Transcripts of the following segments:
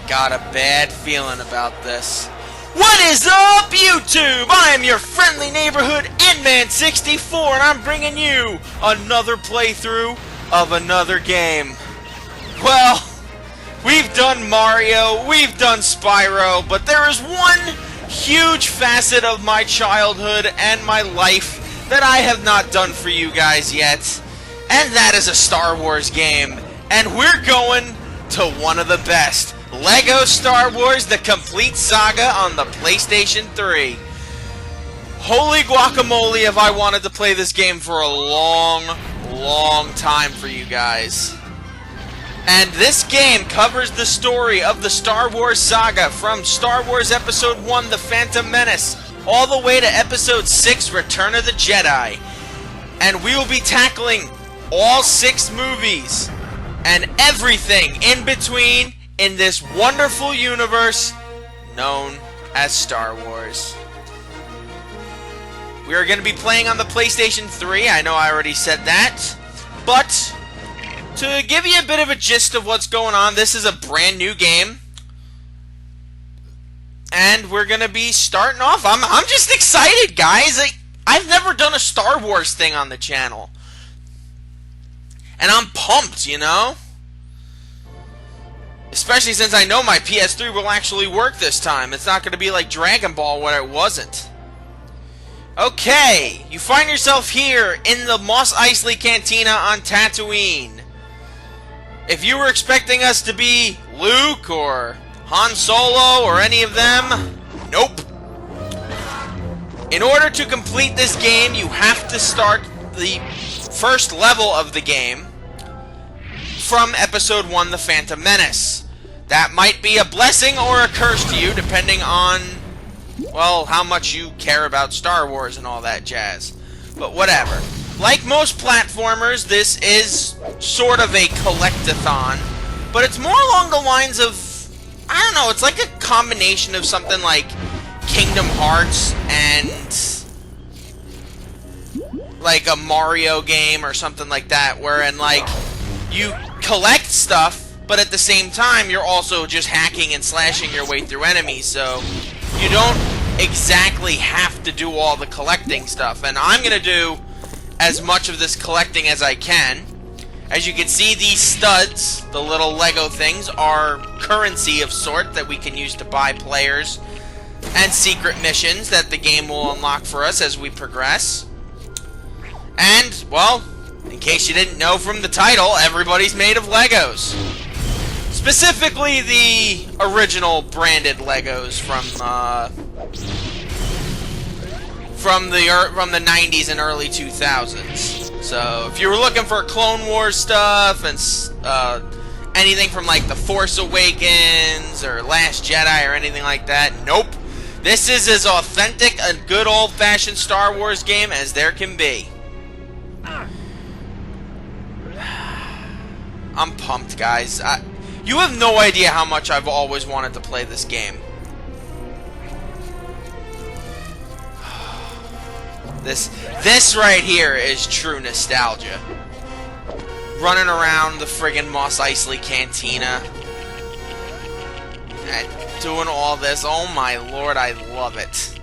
got a bad feeling about this. What is up, YouTube? I am your friendly neighborhood Inman64, and I'm bringing you another playthrough of another game. Well, we've done Mario, we've done Spyro, but there is one huge facet of my childhood and my life that I have not done for you guys yet, and that is a Star Wars game. And we're going to one of the best. Lego Star Wars The Complete Saga on the PlayStation 3. Holy guacamole, have I wanted to play this game for a long time for you guys. And this game covers the story of the Star Wars saga from Star Wars Episode 1, The Phantom Menace, all the way to Episode 6, Return of the Jedi. And we will be tackling all 6 movies and everything in between in this wonderful universe known as Star Wars. We are going to be playing on the PlayStation 3. I know I already said that. But to give you a bit of a gist of what's going on, this is a brand new game. And we're going to be starting off. I'm just excited, guys. I've never done a Star Wars thing on the channel. And I'm pumped, you know? Especially since I know my PS3 will actually work this time. It's not going to be like Dragon Ball where it wasn't. Okay, you find yourself here in the Mos Eisley Cantina on Tatooine. If you were expecting us to be Luke or Han Solo or any of them, nope. In order to complete this game, you have to start the first level of the game from Episode 1, The Phantom Menace. That might be a blessing or a curse to you, depending on, well, how much you care about Star Wars and all that jazz. But whatever. Like most platformers, this is sort of a collect-a-thon, but it's more along the lines of, I don't know, it's like a combination of something like Kingdom Hearts and like a Mario game or something like that, wherein like you collect stuff, but at the same time you're also just hacking and slashing your way through enemies, so you don't exactly have to do all the collecting stuff. And I'm gonna do as much of this collecting as I can. As you can see, these studs, the little Lego things, are currency of sort that we can use to buy players and secret missions that the game will unlock for us as we progress. And, well, in case you didn't know from the title, everybody's made of Legos. Specifically, the original branded Legos from the 90s and early 2000s. So, if you were looking for Clone Wars stuff and anything from like The Force Awakens or Last Jedi or anything like that, nope. This is as authentic a good old-fashioned Star Wars game as there can be. I'm pumped, guys. You have no idea how much I've always wanted to play this game. This right here is true nostalgia. Running around the friggin' Mos Eisley Cantina and doing all this. Oh my lord, I love it.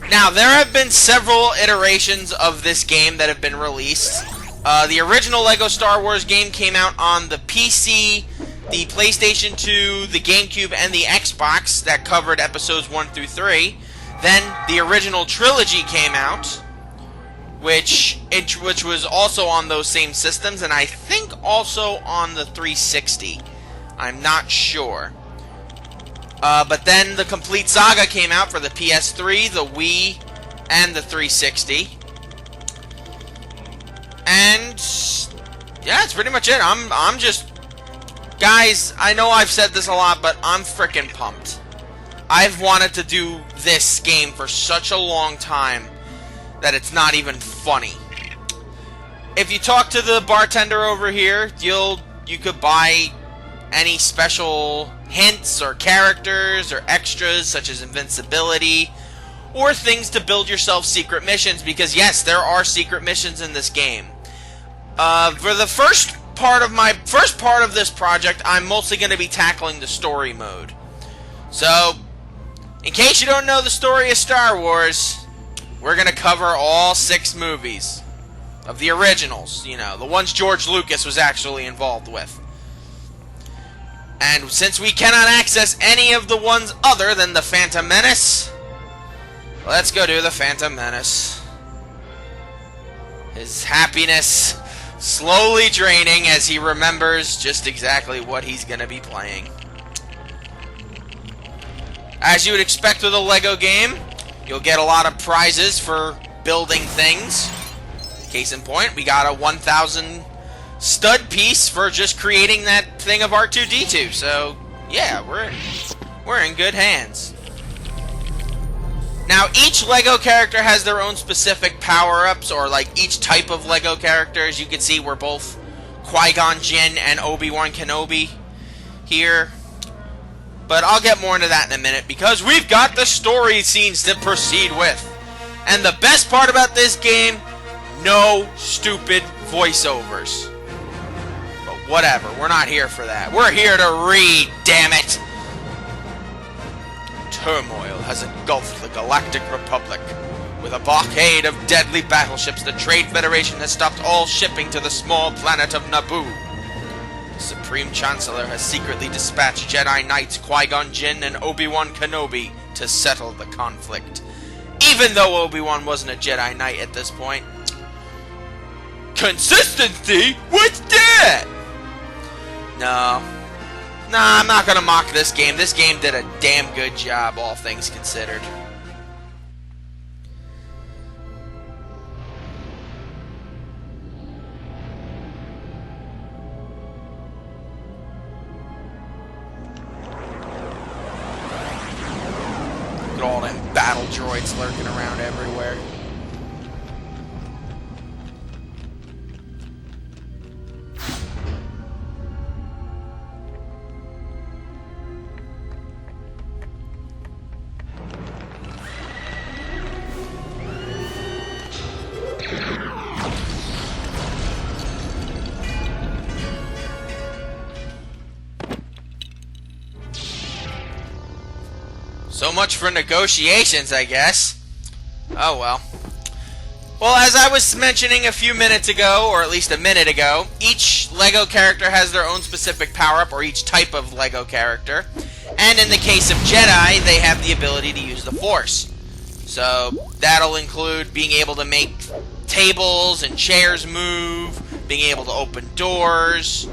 Now, there have been several iterations of this game that have been released. The original Lego Star Wars game came out on the PC, the PlayStation 2, the GameCube, and the Xbox that covered episodes 1 through 3. Then the original trilogy came out, which was also on those same systems, and I think also on the 360. I'm not sure. But then the Complete Saga came out for the PS3, the Wii, and the 360. And yeah, that's pretty much it. I'm just, guys, I know I've said this a lot, but I'm freaking pumped. I've wanted to do this game for such a long time that it's not even funny. If you talk to the bartender over here, you could buy any special hints or characters or extras such as invincibility or things to build yourself secret missions, because yes, there are secret missions in this game. For the first first part of this project, I'm mostly going to be tackling the story mode. So, in case you don't know the story of Star Wars, we're going to cover all 6 movies of the originals, you know, the ones George Lucas was actually involved with. And since we cannot access any of the ones other than the Phantom Menace, let's go do the Phantom Menace. His happiness slowly draining as he remembers just exactly what he's going to be playing. As you would expect with a LEGO game, you'll get a lot of prizes for building things. Case in point, we got a 1,000 stud piece for just creating that thing of R2-D2. So, yeah, we're in good hands. Now, each LEGO character has their own specific power-ups, or like each type of LEGO character. As you can see, we're both Qui-Gon Jinn and Obi-Wan Kenobi here. But I'll get more into that in a minute, because we've got the story scenes to proceed with. And the best part about this game, no stupid voiceovers. But whatever, we're not here for that. We're here to read, damn it! Turmoil has engulfed the Galactic Republic. With a blockade of deadly battleships, the Trade Federation has stopped all shipping to the small planet of Naboo. The Supreme Chancellor has secretly dispatched Jedi Knights Qui-Gon Jinn and Obi-Wan Kenobi to settle the conflict. Even though Obi-Wan wasn't a Jedi Knight at this point. Consistency? What's that? No, I'm not gonna mock this game. This game did a damn good job, all things considered. Look at all them battle droids lurking around everywhere. So much for negotiations, I guess. Oh well. Well, as I was mentioning a few minutes ago, or at least a minute ago, each LEGO character has their own specific power-up, or each type of LEGO character. And in the case of Jedi, they have the ability to use the Force. So, that'll include being able to make tables and chairs move, being able to open doors,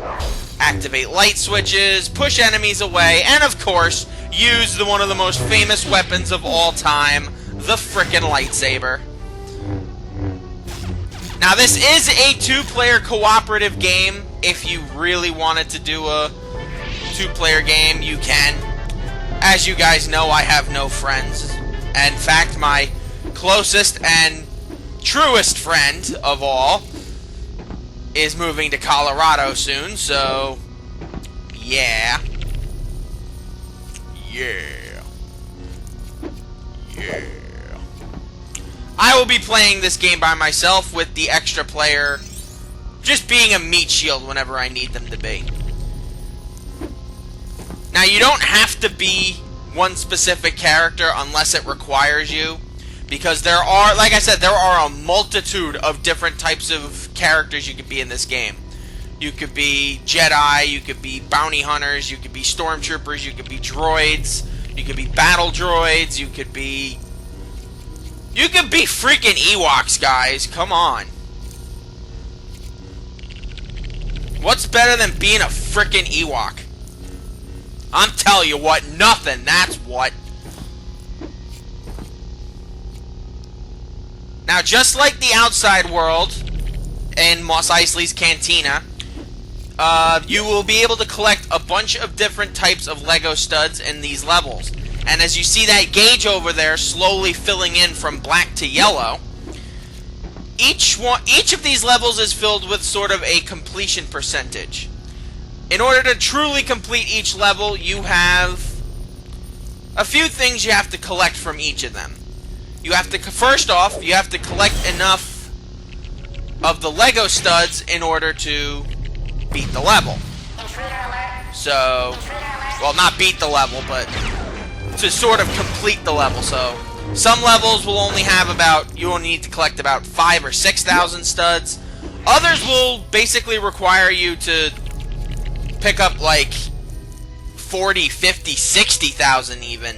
activate light switches, push enemies away, and of course, use one of the most famous weapons of all time, the frickin' lightsaber. Now, this is a 2-player cooperative game. If you really wanted to do a 2-player game, you can. As you guys know, I have no friends. In fact, my closest and truest friend of all is moving to Colorado soon, so yeah. I will be playing this game by myself with the extra player just being a meat shield whenever I need them to be. Now, you don't have to be one specific character unless it requires you, because there are, like I said, there are a multitude of different types of characters you could be in this game. You could be Jedi, you could be bounty hunters, you could be stormtroopers, you could be droids, you could be battle droids, you could be freaking Ewoks, guys. Come on. What's better than being a freaking Ewok? I'm telling you what, nothing, that's what. Now, just like the outside world in Mos Eisley's Cantina, you will be able to collect a bunch of different types of LEGO studs in these levels. And as you see that gauge over there slowly filling in from black to yellow, each of these levels is filled with sort of a completion percentage. In order to truly complete each level, you have a few things you have to collect from each of them. You have to, first off, you have to collect enough of the LEGO studs in order to beat the level. So, well, not beat the level, but to sort of complete the level. So, some levels will only have you will need to collect about 5,000 or 6,000 studs. Others will basically require you to pick up like 40, 50, 60,000 even.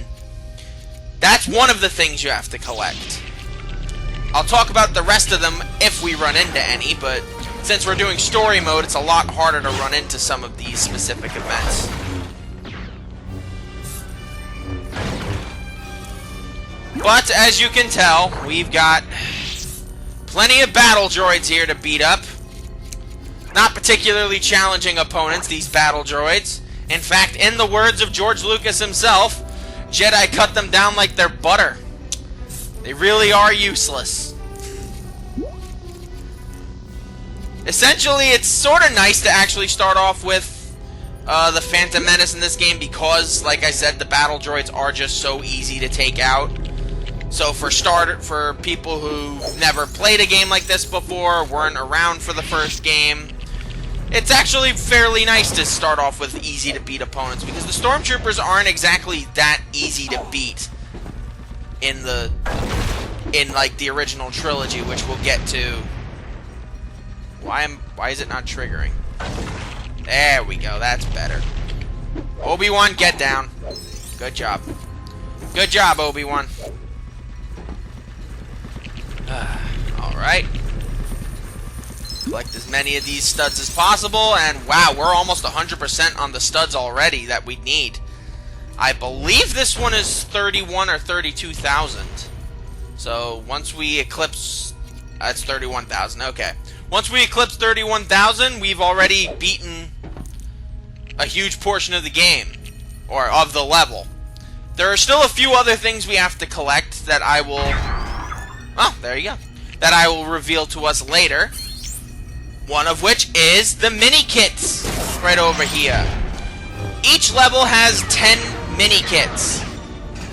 That's one of the things you have to collect. I'll talk about the rest of them if we run into any, but since we're doing story mode, it's a lot harder to run into some of these specific events. But as you can tell, we've got plenty of battle droids here to beat up. Not particularly challenging opponents, these battle droids. In fact, in the words of George Lucas himself, Jedi cut them down like they're butter. They really are useless. Essentially, it's sort of nice to actually start off with the Phantom Menace in this game because, like I said, the battle droids are just so easy to take out. So for people who never played a game like this before, weren't around for the first game, it's actually fairly nice to start off with easy to beat opponents because the Stormtroopers aren't exactly that easy to beat in like the original trilogy, which we'll get to. Why is it not triggering? There we go, that's better. Obi-Wan, get down. Good job. Good job, Obi-Wan. Alright. Collect as many of these studs as possible, and wow, we're almost 100% on the studs already that we need. I believe this one is 31 or 32,000. So once we eclipse... that's 31,000, okay. Once we eclipse 31,000, we've already beaten a huge portion of the game, or of the level. There are still a few other things we have to collect that I will... oh, there you go. That I will reveal to us later. One of which is the mini-kits right over here. Each level has 10 mini-kits.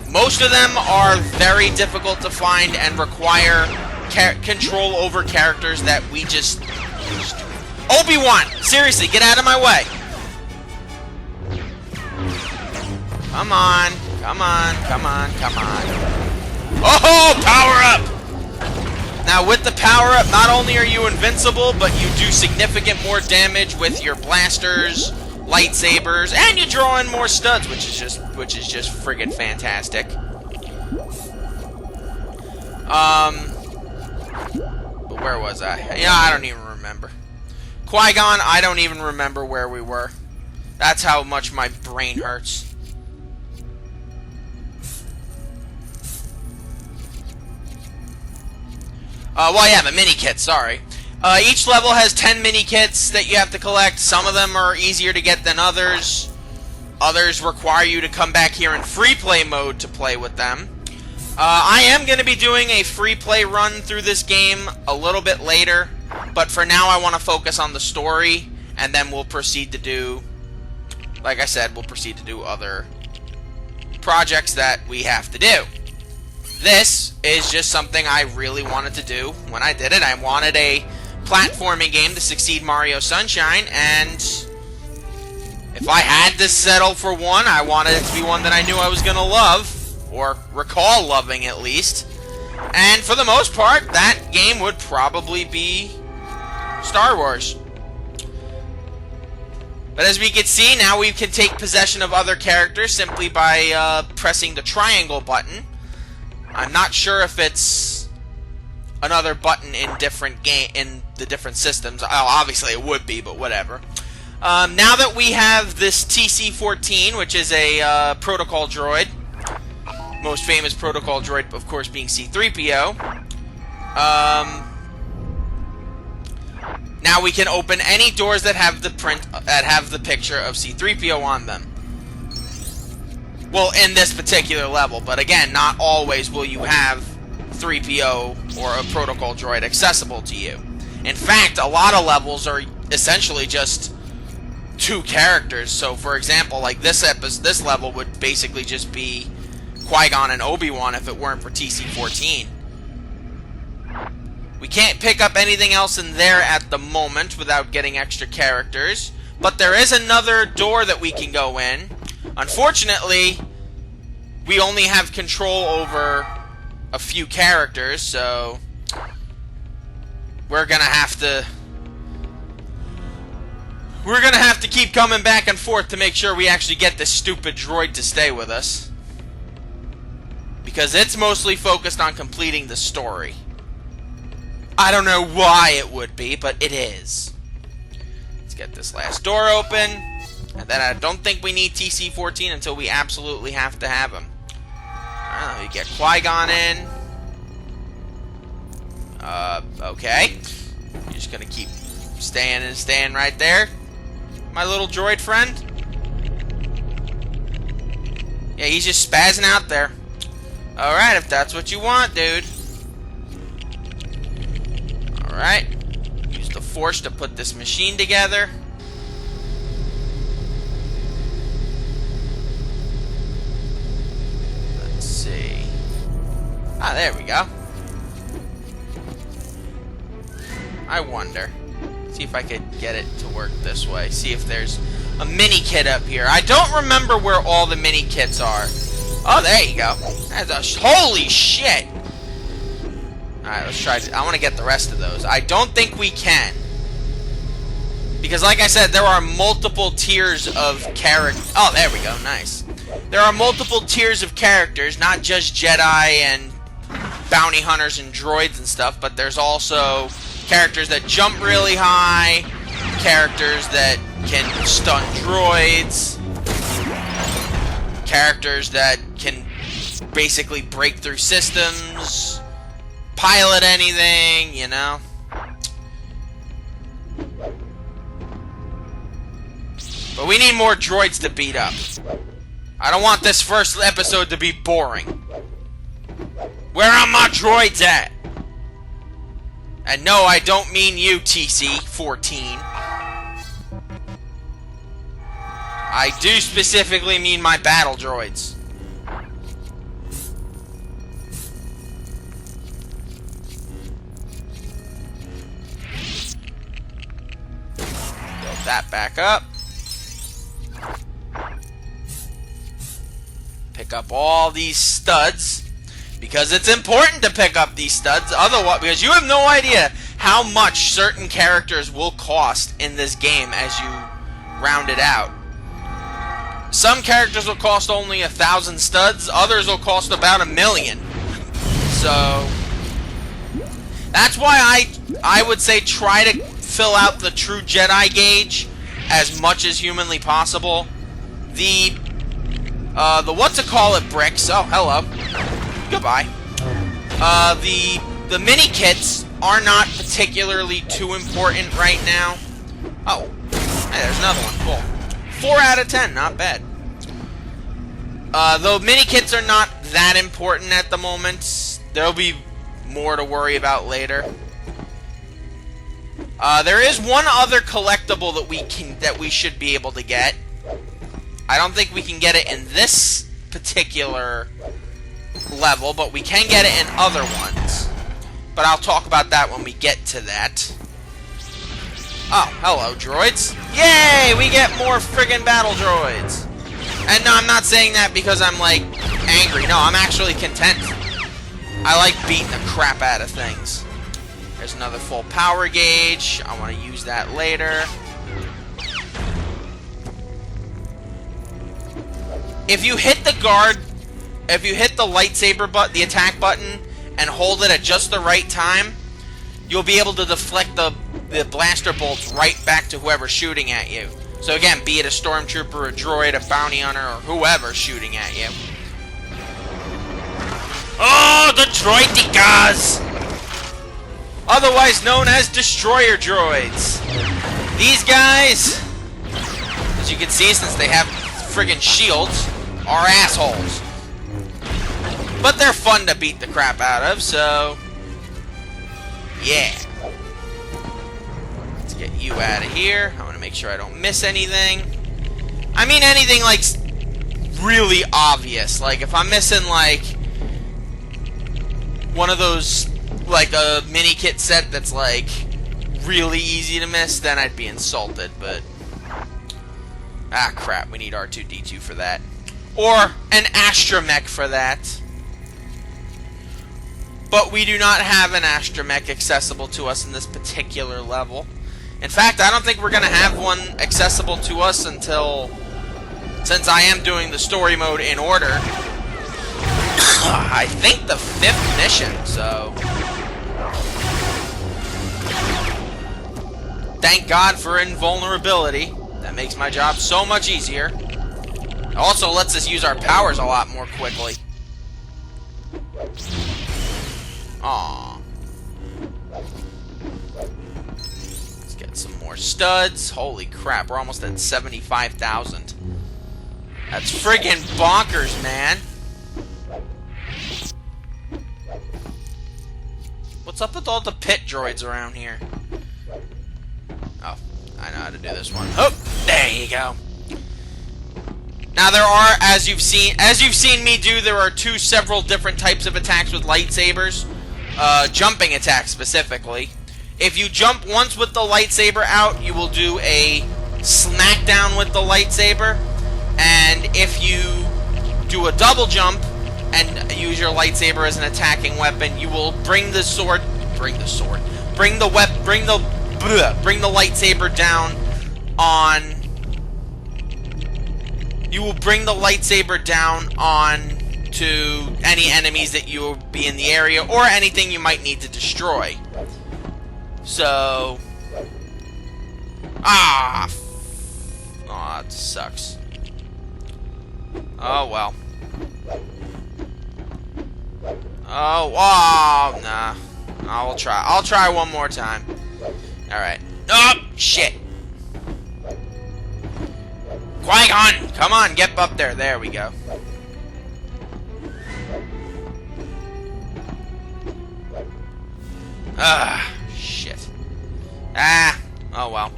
Most of them are very difficult to find and require control over characters that we just... Obi-Wan! Seriously, get out of my way! Come on, come on, come on, come on. Oh, power up! Now, with the power-up, not only are you invincible, but you do significant more damage with your blasters, lightsabers, and you draw in more studs, which is just friggin' fantastic. But where was I? Yeah, I don't even remember. Qui-Gon, I don't even remember where we were. That's how much my brain hurts. Well, yeah, the mini-kits, sorry. Each level has 10 mini-kits that you have to collect. Some of them are easier to get than others. Others require you to come back here in free play mode to play with them. I am going to be doing a free play run through this game a little bit later. But for now, I want to focus on the story. And then we'll proceed to do... like I said, we'll proceed to do other projects that we have to do. This is just something I really wanted to do when I did it. I wanted a platforming game to succeed Mario Sunshine, and if I had to settle for one, I wanted it to be one that I knew I was going to love, or recall loving at least. And for the most part, that game would probably be Star Wars. But as we can see, now we can take possession of other characters simply by pressing the triangle button. I'm not sure if it's another button in the different systems. Oh, obviously it would be, but whatever. Now that we have this TC-14, which is a protocol droid, most famous protocol droid, of course, being C-3PO. Now we can open any doors that have the picture of C-3PO on them. Well, in this particular level, but again, not always will you have 3PO or a protocol droid accessible to you. In fact, a lot of levels are essentially just two characters. So, for example, like this level would basically just be Qui-Gon and Obi-Wan if it weren't for TC-14. We can't pick up anything else in there at the moment without getting extra characters. But there is another door that we can go in. Unfortunately, we only have control over a few characters, so we're gonna have to keep coming back and forth to make sure we actually get this stupid droid to stay with us. Because it's mostly focused on completing the story. I don't know why it would be, but it is. Let's get this last door open. And then I don't think we need TC-14 until we absolutely have to have him. You get Qui-Gon in. Okay. You're just gonna keep staying right there, my little droid friend. Yeah, he's just spazzing out there. Alright, if that's what you want, dude. Alright. Use the Force to put this machine together. Let's see. Ah, there we go. I wonder. See if I could get it to work this way. See if there's a mini kit up here. I don't remember where all the mini kits are. Oh, there you go. That's holy shit! Alright, let's try. I want to get the rest of those. I don't think we can. Because, like I said, there are multiple tiers of characters. Oh, there we go. Nice. There are multiple tiers of characters, not just Jedi and bounty hunters and droids and stuff, but there's also characters that jump really high, characters that can stun droids, characters that can basically break through systems, pilot anything, you know. But we need more droids to beat up. I don't want this first episode to be boring. Where are my droids at? And no, I don't mean you, TC-14. I do specifically mean my battle droids. Build that back up. Pick up all these studs. Because it's important to pick up these studs, otherwise, because you have no idea how much certain characters will cost in this game as you round it out. Some characters will cost only 1,000 studs, others will cost about 1,000,000. So that's why I would say try to fill out the true Jedi gauge as much as humanly possible. The what's-it-call-it bricks. Oh, hello. Goodbye. The mini kits are not particularly too important right now. Oh, hey, there's another one. Cool. 4 out of 10, not bad. Though mini kits are not that important at the moment, there'll be more to worry about later. There is one other collectible that we should be able to get. I don't think we can get it in this particular level, but we can get it in other ones. But I'll talk about that when we get to that. Oh, hello, droids. Yay! We get more friggin' battle droids. And no, I'm not saying that because I'm, like, angry. No, I'm actually content. I like beating the crap out of things. There's another full power gauge. I want to use that later. If you hit the guard... If you hit the lightsaber button, the attack button, and hold it at just the right time, you'll be able to deflect the blaster bolts right back to whoever's shooting at you. So again, be it a stormtrooper, a droid, a bounty hunter, or whoever's shooting at you. Oh, the droidekas! Otherwise known as destroyer droids. These guys, as you can see, since they have friggin' shields, are assholes. But they're fun to beat the crap out of, so... yeah. Let's get you out of here. I want to make sure I don't miss anything. I mean anything, like, really obvious. Like, if I'm missing, like, one of those like a mini kit set that's like really easy to miss, then I'd be insulted, but ah crap, we need R2-D2 for that. Or an astromech for that. But we do not have an astromech accessible to us in this particular level. In fact, I don't think we're going to have one accessible to us until, since I am doing the story mode in order, I think the 5th mission, so thank God for invulnerability. That makes my job so much easier. It also lets us use our powers a lot more quickly. Aww. Let's get some more studs. Holy crap, we're almost at 75,000. That's friggin' bonkers, man. What's up with all the pit droids around here? Oh, I know how to do this one. Oh, there you go. Now there are, as you've seen me do, there are several different types of attacks with lightsabers. Jumping attacks specifically. If you jump once with the lightsaber out, you will do a smackdown with the lightsaber. And if you do a double jump and use your lightsaber as an attacking weapon, you will bring the lightsaber down on. You will bring the lightsaber down on to any enemies that you will be in the area, or anything you might need to destroy. So, that sucks. Oh well. Oh, nah. I'll try one more time. All right. Oh shit. Qui-Gon, come on, get up there. There we go. Shit. Oh well.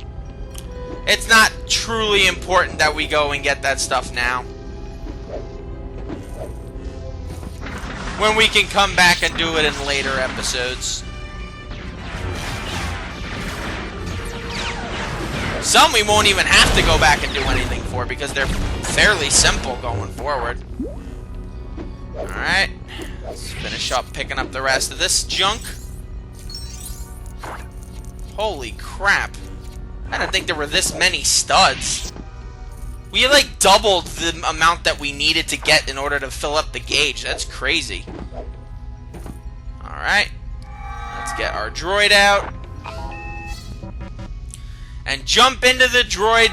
It's not truly important that we go and get that stuff now. When we can come back and do it in later episodes. Some we won't even have to go back and do anything for because they're fairly simple going forward. Alright. Let's finish up picking up the rest of this junk. Holy crap. I didn't think there were this many studs. We like doubled the amount that we needed to get in order to fill up the gauge. That's crazy. Alright. Let's get our droid out. And jump into the droid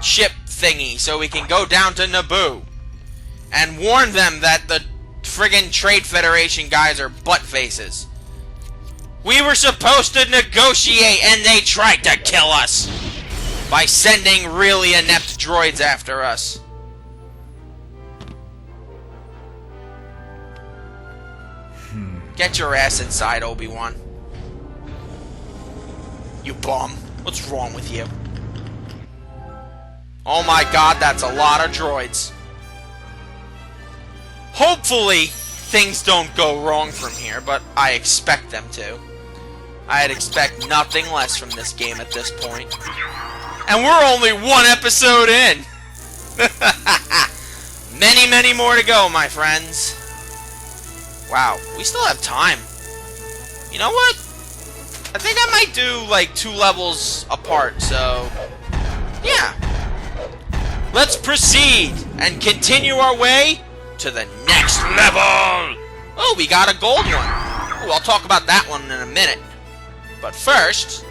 ship thingy so we can go down to Naboo. And warn them that the friggin' Trade Federation guys are butt faces. We were supposed to negotiate and they tried to kill us by sending really inept droids after us. Get your ass inside, Obi-Wan. You bum. What's wrong with you? Oh my god, that's a lot of droids. Hopefully, things don't go wrong from here, but I expect them to. I'd expect nothing less from this game at this point. And we're only one episode in! Many, many more to go, my friends. Wow, we still have time. You know what? I think I might do, like, 2 levels apart, so yeah. Let's proceed and continue our way to the next level! Oh, we got a gold one. Ooh, I'll talk about that one in a minute. But first,